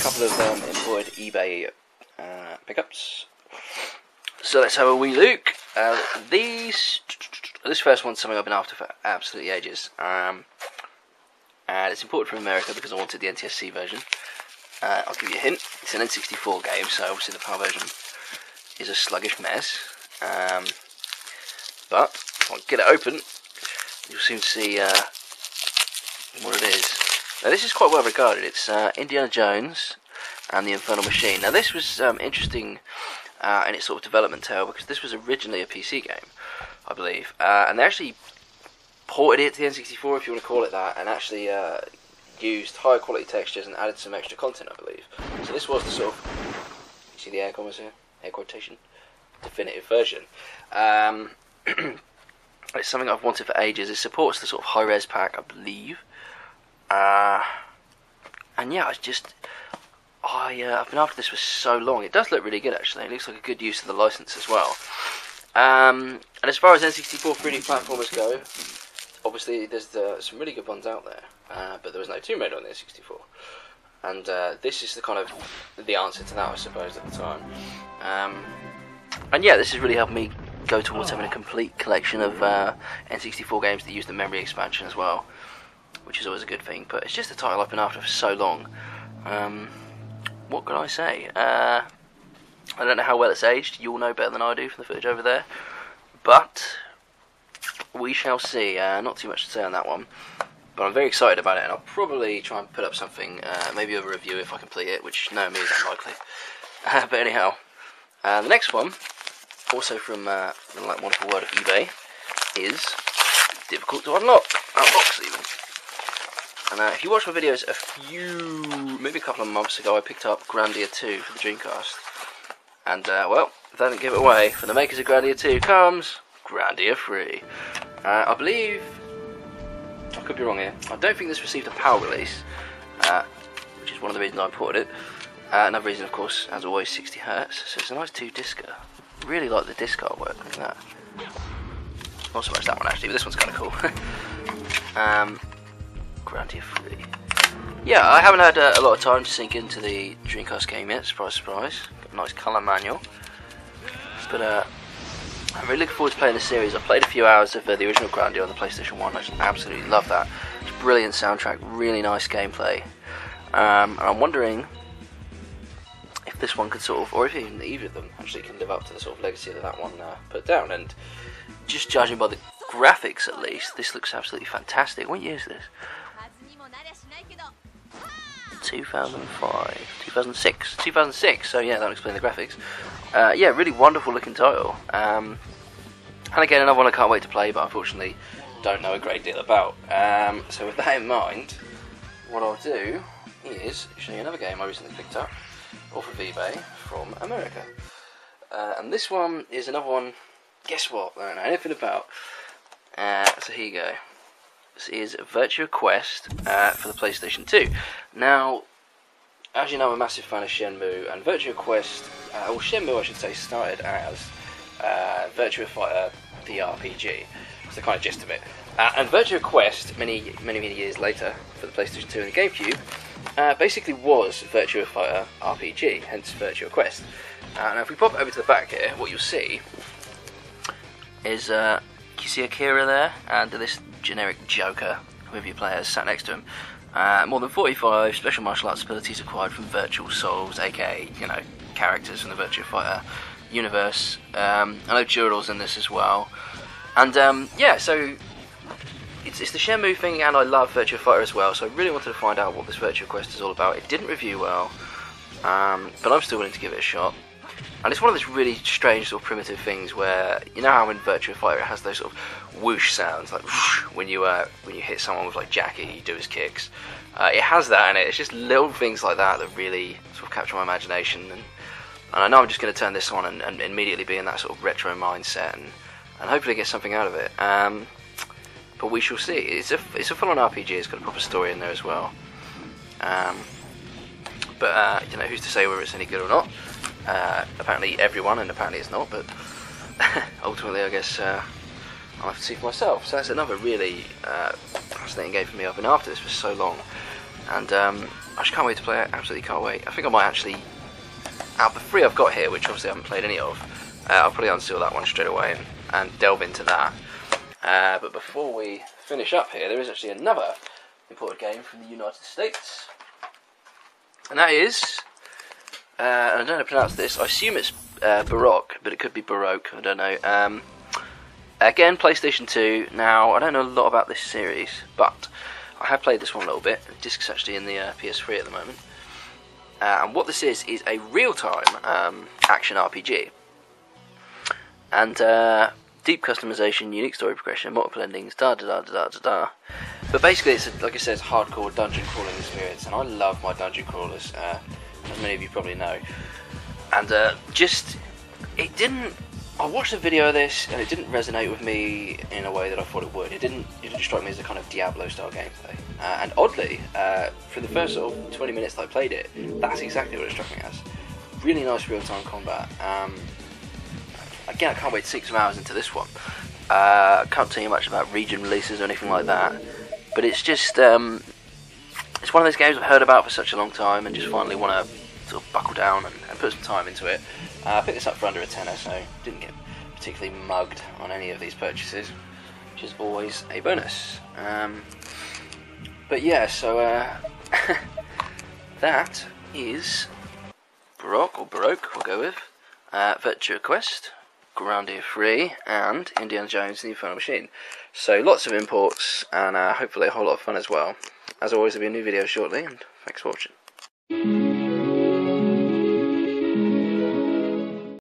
couple of imported eBay pickups. So let's have a wee look. This first one's something I've been after for absolutely ages. And it's imported from America because I wanted the NTSC version. I'll give you a hint. It's an N64 game, so obviously the PAL version is a sluggish mess. But if I get it open, you'll soon see what it is. Now this is quite well regarded. It's Indiana Jones and the Infernal Machine. Now this was interesting in its sort of development tale, because this was originally a PC game, I believe, and they actually ported it to the N64, if you want to call it that, and actually used higher quality textures and added some extra content, I believe. So this was the sort of, you see the air commas here, air quotation, definitive version. It's something I've wanted for ages. It supports the sort of high-res pack, I believe. And yeah, I've been after this for so long. It does look really good, actually. It looks like a good use of the license as well. And as far as N64 3D platformers go, obviously there's some really good ones out there, but there was no Tomb Raider on the N64. And this is the answer to that, I suppose, at the time. And yeah, this has really helped me go towards having a complete collection of N64 games that use the memory expansion as well, which is always a good thing. But it's just a title I've been after for so long. What can I say? I don't know how well it's aged. You'll know better than I do from the footage over there. But we shall see. Not too much to say on that one. But I'm very excited about it, and I'll probably try and put up something, maybe of a review if I complete it, which no, me is unlikely. But anyhow, the next one, also from the wonderful world of eBay, is difficult to unbox even. And if you watched my videos maybe a couple of months ago, I picked up Grandia 2 for the Dreamcast. And, well, if I didn't give it away, from the makers of Grandia 2 comes Grandia 3. I believe, I could be wrong here, I don't think this received a PAL release, which is one of the reasons I imported it. Another reason, of course, as always, 60Hz, so it's a nice 2-discer. Really like the disc artwork, look at that. Not so much that one actually, but this one's kind of cool. Grandia 3. Yeah, I haven't had a lot of time to sink into the Dreamcast game yet, surprise surprise. Got a nice colour manual. But I'm really looking forward to playing this series. I've played a few hours of the original Grandia on the PlayStation 1, I just absolutely love that. It's a brilliant soundtrack, really nice gameplay. And I'm wondering if this one could sort of, or if even either of them actually can live up to the sort of legacy that one put down. And just judging by the graphics at least, this looks absolutely fantastic. What year is this? 2005, 2006, so yeah, that'll explain the graphics. Yeah, really wonderful looking title. And again, another one I can't wait to play, but unfortunately don't know a great deal about. So with that in mind, what I'll do is show you another game I recently picked up off of eBay from America. And this one is another one, guess what, I don't know anything about. So here you go. This is Virtua Quest for the PlayStation 2. Now, as you know, I'm a massive fan of Shenmue, and Virtua Quest, or Shenmue I should say, started as Virtua Fighter the RPG. That's the kind of gist of it. And Virtua Quest, many years later, for the PlayStation 2 and the GameCube, basically was Virtua Fighter RPG, hence Virtua Quest. Now if we pop over to the back here, what you'll see is, you see Akira there, and this generic Joker, whoever you play as, sat next to him. More than 45 special martial arts abilities acquired from Virtual Souls, aka, you know, characters from the Virtua Fighter universe. I know Jural's in this as well. And, yeah, so it's the Shenmue thing, and I love Virtua Fighter as well, so I really wanted to find out what this Virtua Quest is all about. It didn't review well, but I'm still willing to give it a shot. And it's one of those really strange sort of primitive things where, you know how in Virtua Fighter it has those sort of whoosh sounds, like whoosh, when you hit someone with like Jackie, you do his kicks. It has that in it. It's just little things like that that really sort of capture my imagination. And I know I'm just going to turn this on and immediately be in that sort of retro mindset and hopefully get something out of it. But we shall see. It's a full-on RPG. It's got a proper story in there as well. But you know, who's to say whether it's any good or not? Apparently everyone, and apparently it's not, but ultimately I guess I'll have to see for myself. So that's another really fascinating game for me. I've been after this for so long. and I just can't wait to play it. Absolutely can't wait. I think I might actually, out of the 3 I've got here, which obviously I haven't played any of, I'll probably unseal that one straight away and delve into that. But before we finish up here, there is actually another imported game from the United States, and that is, and I don't know how to pronounce this, I assume it's Baroque, but it could be Baroque, I don't know. Again, PlayStation 2. Now, I don't know a lot about this series, but I have played this one a little bit. The disc's actually in the PS3 at the moment. And what this is a real-time action RPG. And deep customization, unique story progression, multiple endings, da-da-da-da-da-da. But basically, it's, like I said, it's a hardcore dungeon crawling experience, and I love my dungeon crawlers, as many of you probably know. And it didn't... I watched a video of this, and it didn't resonate with me in a way that I thought it would. It didn't strike me as a kind of Diablo-style gameplay. And oddly, for the first sort of 20 minutes that I played it, that's exactly what it struck me as. Really nice real-time combat. Again, I can't wait to sink some hours into this one. Can't tell you much about region releases or anything like that, but it's just it's one of those games I've heard about for such a long time, and just finally want to sort of buckle down and put some time into it. I picked this up for under a tenner, so didn't get particularly mugged on any of these purchases, which is always a bonus. But yeah, so that is Baroque, we'll go with, Virtua Quest, Grandia 3, and Indiana Jones and the Infernal Machine. So lots of imports, and hopefully a whole lot of fun as well. As always, there'll be a new video shortly, and thanks for watching.